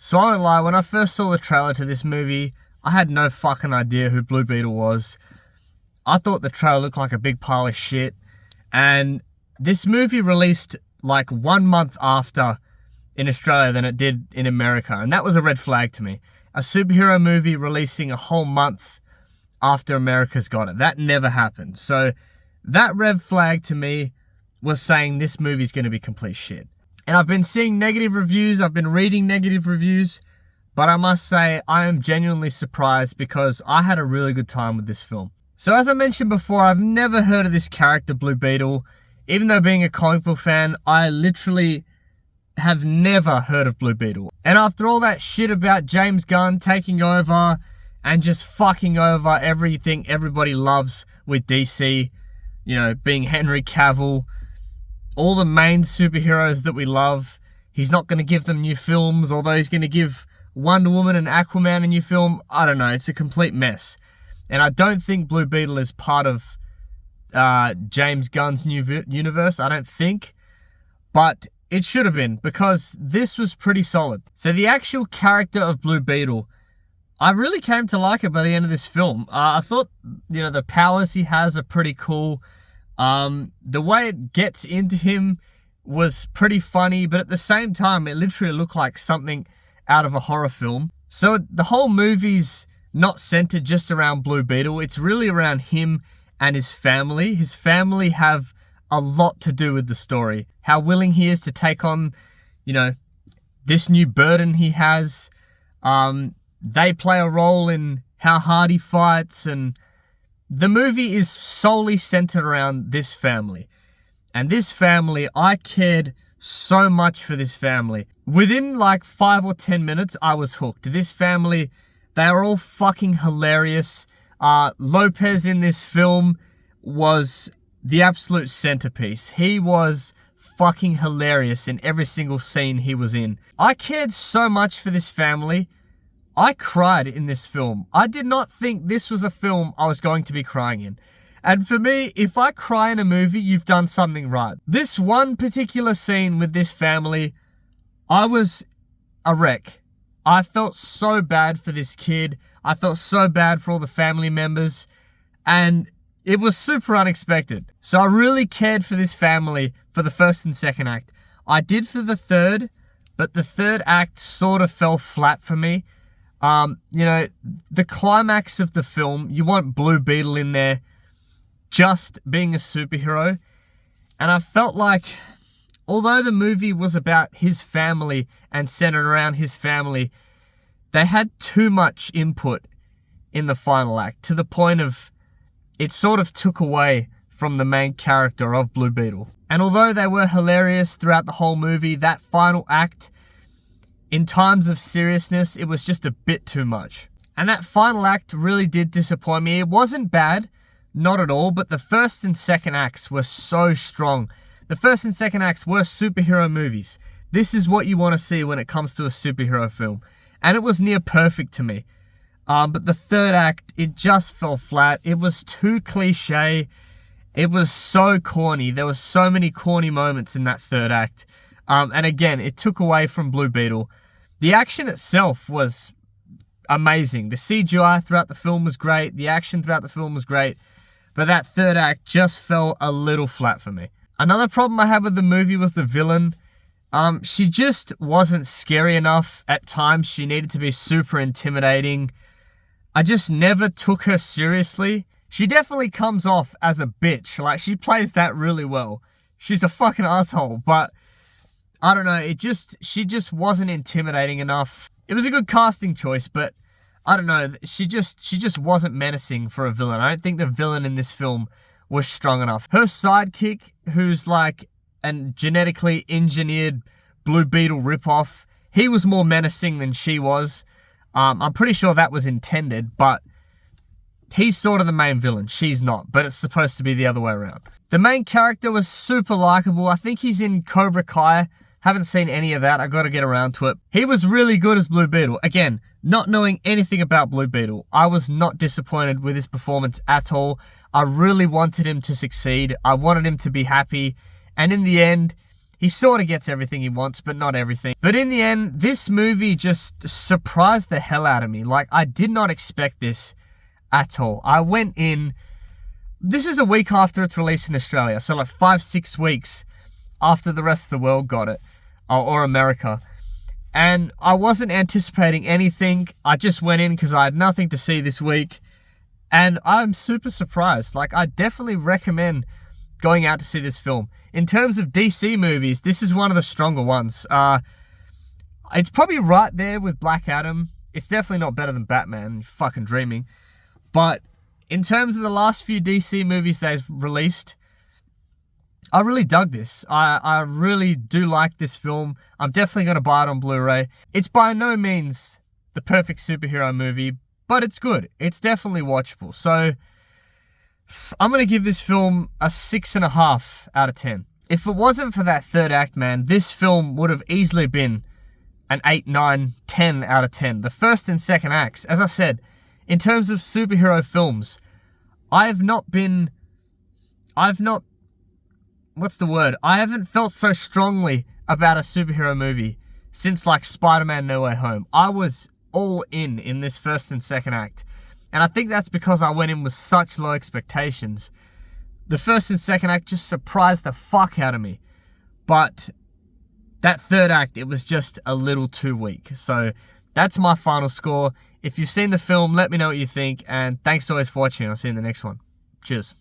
So I won't lie, when I first saw the trailer to this movie, I had no fucking idea who Blue Beetle was. I thought the trailer looked like a big pile of shit. And this movie released like 1 month after in Australia than it did in America. And that was a red flag to me. A superhero movie releasing a whole month after America's got it. That never happened. So that red flag to me was saying this movie's going to be complete shit. And I've been seeing negative reviews, I've been reading negative reviews, but I must say I am genuinely surprised because I had a really good time with this film. So as I mentioned before, I've never heard of this character Blue Beetle. Even though being a comic book fan, I literally have never heard of Blue Beetle. And after all that shit about James Gunn taking over and just fucking over everything everybody loves with DC, you know, being Henry Cavill, all the main superheroes that we love, he's not going to give them new films, although he's going to give Wonder Woman and Aquaman a new film. I don't know, it's a complete mess. And I don't think Blue Beetle is part of James Gunn's new universe, I don't think. But it should have been, because this was pretty solid. So the actual character of Blue Beetle, I really came to like it by the end of this film. I thought, you know, the powers he has are pretty cool. The way it gets into him was pretty funny, but at the same time, it literally looked like something out of a horror film. So the whole movie's not centered just around Blue Beetle. It's really around him and his family. His family have a lot to do with the story. How willing he is to take on, you know, this new burden he has. They play a role in how hard he fights, and the movie is solely centered around this family. And this family, I cared so much for this family. Within like 5 or 10 minutes, I was hooked. This family, they are all fucking hilarious. Lopez in this film was the absolute centerpiece. He was fucking hilarious in every single scene he was in. I cared so much for this family. I cried in this film. I did not think this was a film I was going to be crying in. And for me, if I cry in a movie, you've done something right. This one particular scene with this family, I was a wreck. I felt so bad for this kid. I felt so bad for all the family members. And it was super unexpected. So I really cared for this family for the first and second act. I did for the third, but the third act sort of fell flat for me. You know, the climax of the film, you want Blue Beetle in there just being a superhero. And I felt like, although the movie was about his family and centered around his family, they had too much input in the final act to the point of it sort of took away from the main character of Blue Beetle. And although they were hilarious throughout the whole movie, that final act, in times of seriousness, it was just a bit too much. And that final act really did disappoint me. It wasn't bad, not at all, but the first and second acts were so strong. The first and second acts were superhero movies. This is what you want to see when it comes to a superhero film. And it was near perfect to me. But the third act, it just fell flat. It was too cliche. It was so corny. There were so many corny moments in that third act. And again, it took away from Blue Beetle. The action itself was amazing. The CGI throughout the film was great. The action throughout the film was great. But that third act just fell a little flat for me. Another problem I had with the movie was the villain. She just wasn't scary enough at times. She needed to be super intimidating. I just never took her seriously. She definitely comes off as a bitch. Like, she plays that really well. She's a fucking asshole, but I don't know, she just wasn't intimidating enough. It was a good casting choice, but I don't know, she just wasn't menacing for a villain. I don't think the villain in this film was strong enough. Her sidekick, who's like a genetically engineered Blue Beetle ripoff, he was more menacing than she was. I'm pretty sure that was intended, but he's sort of the main villain. She's not, but it's supposed to be the other way around. The main character was super likable. I think he's in Cobra Kai. Haven't seen any of that. I got to get around to it. He was really good as Blue Beetle. Again, not knowing anything about Blue Beetle, I was not disappointed with his performance at all. I really wanted him to succeed. I wanted him to be happy. And in the end, He sort of gets everything he wants, but not everything. But in the end, this movie just surprised the hell out of me. Like, I did not expect this at all. I went in... This is a week after its release in Australia, so like 5-6 weeks after the rest of the world got it, or America. And I wasn't anticipating anything. I just went in because I had nothing to see this week. And I'm super surprised. Like, I definitely recommend going out to see this film. In terms of DC movies, this is one of the stronger ones. It's probably right there with Black Adam. It's definitely not better than Batman. You're fucking dreaming. But in terms of the last few DC movies they've released, I really dug this. I really do like this film. I'm definitely going to buy it on Blu-ray. It's by no means the perfect superhero movie, but it's good. It's definitely watchable. So I'm going to give this film a 6.5 out of 10. If it wasn't for that third act, man, this film would have easily been an 8, 9, 10 out of 10. The first and second acts, as I said, in terms of superhero films, I haven't felt so strongly about a superhero movie since like Spider-Man No Way Home. I was all in this first and second act. And I think that's because I went in with such low expectations. The first and second act just surprised the fuck out of me. But that third act, it was just a little too weak. So that's my final score. If you've seen the film, let me know what you think. And thanks always for watching. I'll see you in the next one. Cheers.